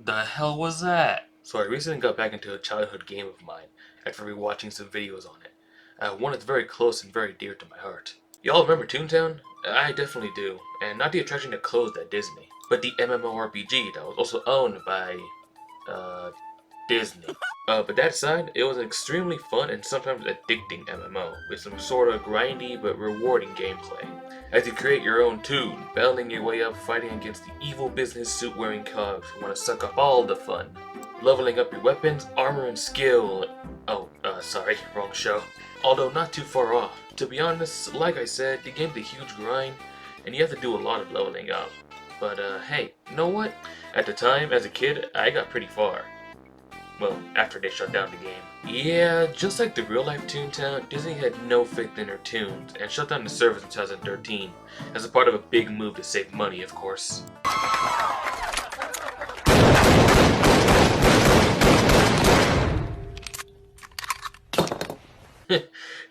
the hell was that? So I recently got back into a childhood game of mine after rewatching some videos on it. One that's very close and very dear to my heart. Y'all remember Toontown? I definitely do, and not the attraction that closed at Disney, but the MMORPG that was also owned by, Disney. But that aside, it was an extremely fun and sometimes addicting MMO, with some sort of grindy but rewarding gameplay. As you create your own toon, battling your way up fighting against the evil business suit wearing cogs who want to suck up all the fun. Leveling up your weapons, armor, and skill. Sorry, wrong show. Although not too far off. To be honest, like I said, the game's a huge grind, and you have to do a lot of leveling up. But hey, you know what? At the time, as a kid, I got pretty far. Well, after they shut down the game. Yeah, just like the real-life Toontown, Disney had no faith in their tunes, and shut down the service in 2013, as a part of a big move to save money, of course.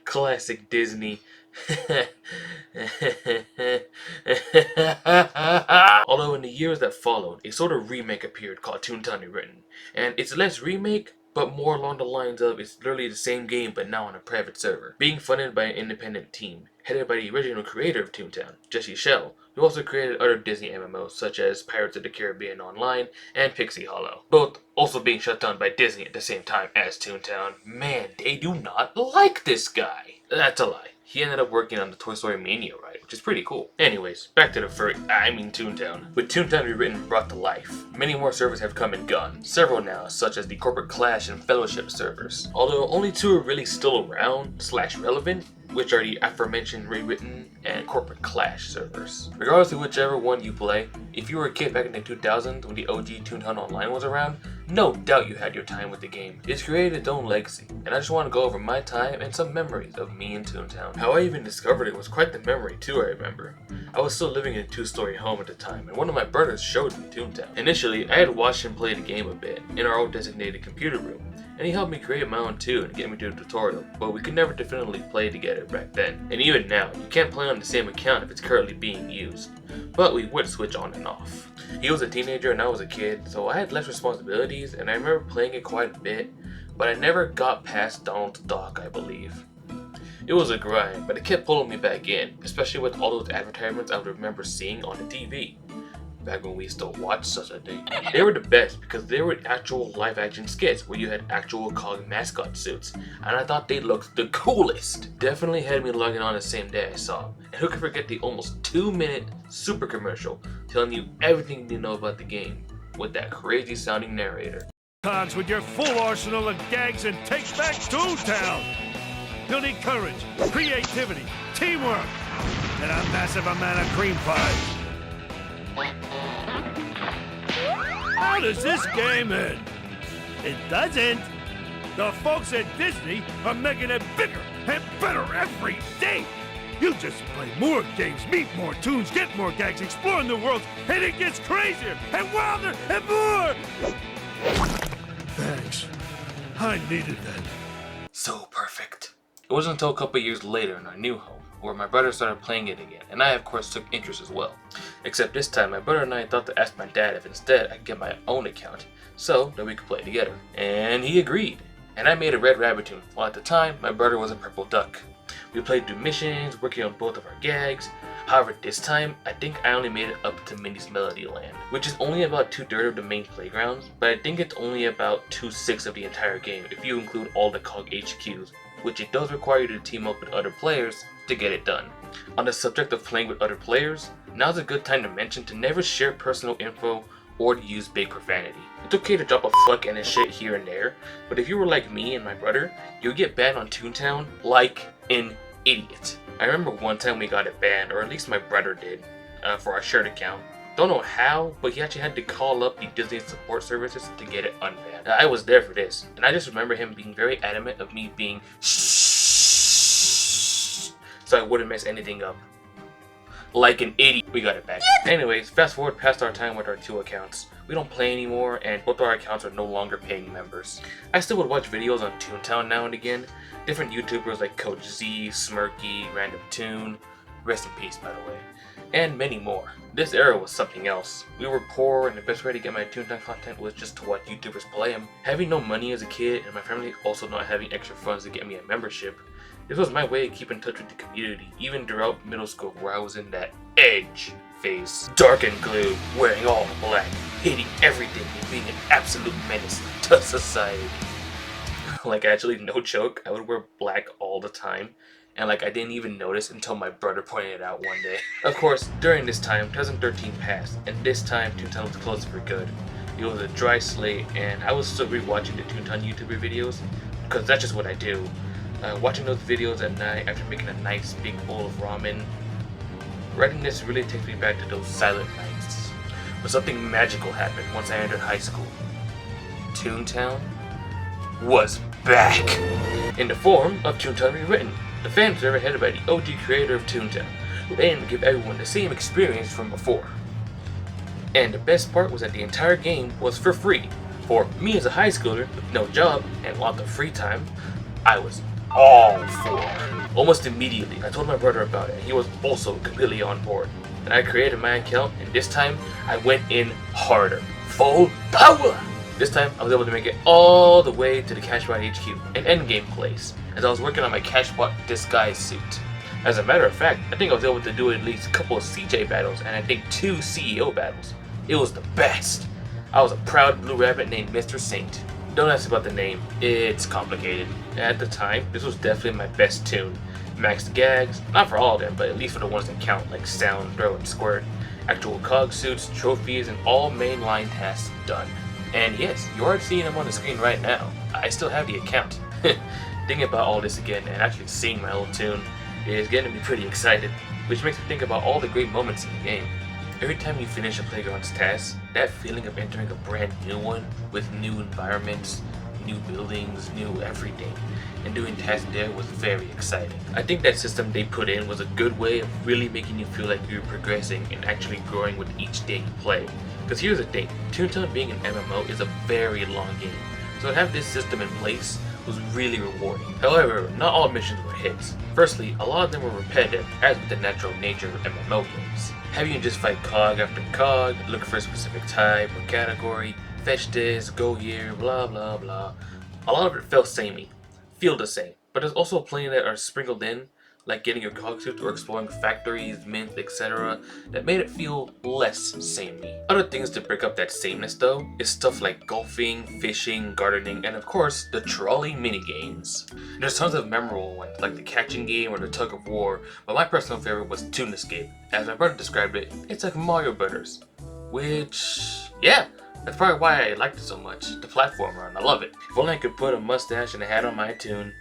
Classic Disney. Although in the years that followed, a sort of remake appeared called Toontown Rewritten, and it's less remake, but more along the lines of it's literally the same game but now on a private server, being funded by an independent team, headed by the original creator of Toontown, Jesse Shell, who also created other Disney MMOs such as Pirates of the Caribbean Online and Pixie Hollow, both also being shut down by Disney at the same time as Toontown. Man, they do not like this guy. That's a lie. He ended up working on the Toy Story Mania ride, which is pretty cool. Anyways, back to the Toontown. With Toontown Rewritten brought to life, many more servers have come and gone. Several now, such as the Corporate Clash and Fellowship servers. Although only two are really still around / relevant, which are the aforementioned Rewritten and Corporate Clash servers. Regardless of whichever one you play, if you were a kid back in the 2000s when the OG Toontown Online was around, no doubt you had your time with the game. It's created its own legacy, and I just want to go over my time and some memories of me and Toontown. How I even discovered it was quite the memory too, I remember. I was still living in a 2-story home at the time, and one of my brothers showed me Toontown. Initially, I had watched him play the game a bit, in our own designated computer room, and he helped me create my own toon and get me to a tutorial, but we could never definitively play together back then. And even now, you can't play on the same account if it's currently being used, but we would switch on and off. He was a teenager and I was a kid, so I had less responsibilities, and I remember playing it quite a bit, but I never got past Donald's Dock, I believe. It was a grind, but it kept pulling me back in, especially with all those advertisements I would remember seeing on the TV. Back when we still watched such a thing. They were the best because they were actual live action skits where you had actual cog mascot suits, and I thought they looked the coolest. Definitely had me logging on the same day I saw them. And who could forget the almost 2-minute super commercial telling you everything you need to know about the game with that crazy sounding narrator. Cogs with your full arsenal of gags and take back Toontown! You'll need courage, creativity, teamwork, and a massive amount of cream pies. How does this game end? It doesn't. The folks at Disney are making it bigger and better every day. You just play more games, meet more tunes, get more gags, explore new worlds, and it gets crazier and wilder and more. Thanks. I needed that. So perfect. It wasn't until a couple years later in our new home where my brother started playing it again, and I of course took interest as well. Except this time my brother and I thought to ask my dad if instead I could get my own account so that we could play together. And he agreed. And I made a Red Rabbit toon, while at the time my brother was a Purple Duck. We played through missions, working on both of our gags. However, this time, I think I only made it up to Minnie's Melody Land, which is only about 2/3 of the main playgrounds, but I think it's only about 2/6 of the entire game if you include all the COG HQs, which it does require you to team up with other players to get it done. On the subject of playing with other players, now's a good time to mention to never share personal info or to use big profanity. It's okay to drop a fuck and a shit here and there, but if you were like me and my brother, you'll get banned on Toontown like an idiot. I remember one time we got it banned, or at least my brother did, for our shared account. Don't know how, but he actually had to call up the Disney support services to get it unbanned. I was there for this, and I just remember him being very adamant of me being shh, so I wouldn't mess anything up. Like an idiot, we got it back. Anyways, fast forward past our time with our two accounts. We don't play anymore, and both our accounts are no longer paying members. I still would watch videos on Toontown now and again. Different YouTubers like Coach Z, Smirky, Random Toon, rest in peace by the way. and many more. This era was something else. We were poor, and the best way to get my Toontown content was just to watch YouTubers play them. Having no money as a kid, and my family also not having extra funds to get me a membership, this was my way to keep in touch with the community, even throughout middle school where I was in that edge phase. Dark and glue, wearing all black, hating everything and being an absolute menace to society. Like, actually, no joke, I would wear black all the time, and like I didn't even notice until my brother pointed it out one day. Of course, during this time, 2013 passed, and this time Toontown was closed for good. It was a dry slate, and I was still rewatching the Toontown YouTuber videos, because that's just what I do. Watching those videos at night after making a nice big bowl of ramen. Writing this really takes me back to those silent nights. But something magical happened once I entered high school. Toontown was back! In the form of Toontown Rewritten, the fan server headed by the OG creator of Toontown, who aimed to give everyone the same experience from before. And the best part was that the entire game was for free. For me as a high schooler with no job and lots of free time, I was all for it. Almost immediately, I told my brother about it, and he was also completely on board. And I created my account, and this time, I went in harder. Full power! This time, I was able to make it all the way to the Cashbot HQ, an endgame place, as I was working on my Cashbot disguise suit. As a matter of fact, I think I was able to do at least a couple of CJ battles, and I think 2 CEO battles. It was the best! I was a proud blue rabbit named Mr. Saint. Don't ask about the name, it's complicated. At the time, this was definitely my best tune. Maxed gags, not for all of them, but at least for the ones that count, like sound, throw, and squirt. Actual cog suits, trophies, and all mainline tasks done. And yes, you are seeing them on the screen right now. I still have the account. Thinking about all this again and actually seeing my old tune is getting me pretty excited, which makes me think about all the great moments in the game. Every time you finish a playground's task, that feeling of entering a brand new one with new environments, new buildings, new everything, and doing tasks there was very exciting. I think that system they put in was a good way of really making you feel like you're progressing and actually growing with each day you play. Because here's the thing, Toontown being an MMO is a very long game, so to have this system in place was really rewarding. However, not all missions were hits. Firstly, a lot of them were repetitive, as with the natural nature of MMO games. Having you just fight cog after cog, look for a specific type or category, fetch this, go here, blah blah blah. A lot of it felt samey, feel the same, but there's also plenty that are sprinkled in, like getting your cog suit or exploring factories, mints, etc. that made it feel less samey. Other things to break up that sameness though is stuff like golfing, fishing, gardening, and of course the trolley minigames. There's tons of memorable ones like the catching game or the tug of war, but my personal favorite was Toon Escape. As my brother described it, it's like Mario Brothers, which, yeah, that's probably why I liked it so much, the platformer, and I love it. If only I could put a mustache and a hat on my tune.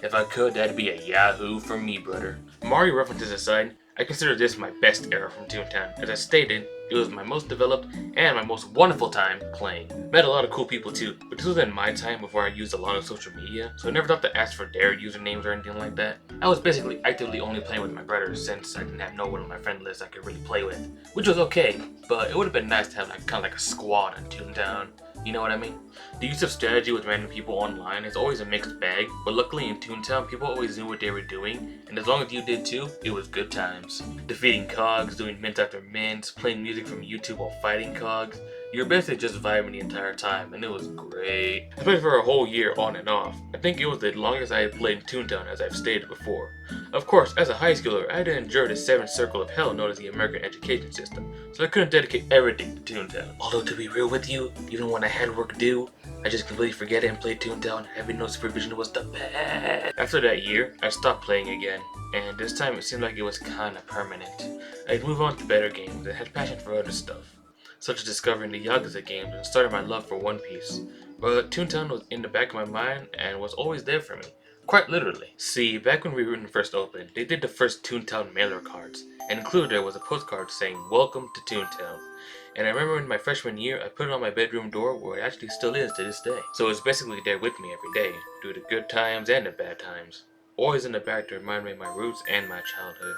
If I could, that'd be a yahoo for me, brother. Mario references aside, I consider this my best era from Toontown. As I stated, it was my most developed and my most wonderful time playing. Met a lot of cool people too, but this was in my time before I used a lot of social media, so I never thought to ask for their usernames or anything like that. I was basically actively only playing with my brothers since I didn't have no one on my friend list I could really play with, which was okay, but it would have been nice to have like kind of like a squad on Toontown. You know what I mean? The use of strategy with random people online is always a mixed bag, but luckily in Toontown, people always knew what they were doing, and as long as you did too, it was good times. Defeating cogs, doing mint after mint, playing music from YouTube while fighting cogs, you were basically just vibing the entire time, and it was great. I played for a whole year on and off. I think it was the longest I had played in Toontown, as I've stated before. Of course, as a high schooler, I had to endure the 7th circle of hell known as the American education system, so I couldn't dedicate everything to Toontown. Although to be real with you, even when I had work due, I just completely forget it and play Toontown. Having no supervision was the best. After that year, I stopped playing again, and this time it seemed like it was kinda permanent. I'd move on to better games and had passion for other stuff, such as discovering the Yakuza games and starting my love for One Piece. But Toontown was in the back of my mind and was always there for me. Quite literally. See, back when Rewritten first opened, they did the first Toontown mailer cards, and included there was a postcard saying, "Welcome to Toontown." And I remember in my freshman year, I put it on my bedroom door where it actually still is to this day. So it's basically there with me every day, through the good times and the bad times. Always in the back to remind me of my roots and my childhood.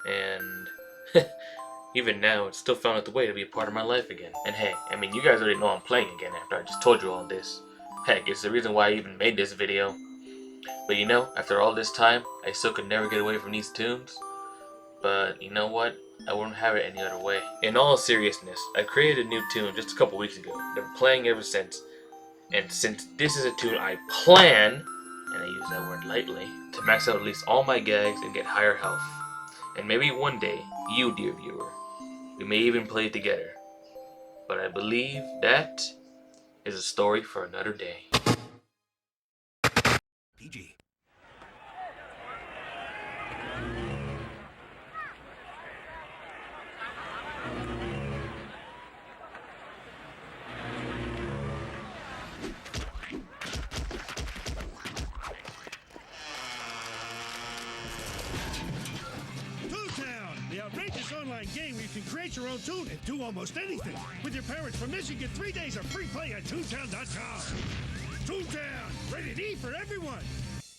And even now, it's still found its way to be a part of my life again. And hey, I mean, you guys already know I'm playing again after I just told you all this. Heck, it's the reason why I even made this video. But you know, after all this time, I still could never get away from these tunes. But you know what? I wouldn't have it any other way. In all seriousness, I created a new tune just a couple weeks ago. I've been playing ever since. And since this is a tune I plan, and I use that word lightly, to max out at least all my gags and get higher health. And maybe one day, you dear viewer, we may even play together. But I believe that is a story for another day. PG. Toontown, the outrageous online game where you can create your own tune and do almost anything. With your parents' permission, get 3 days of free play at Toontown.com. Toontown, rated E for everyone.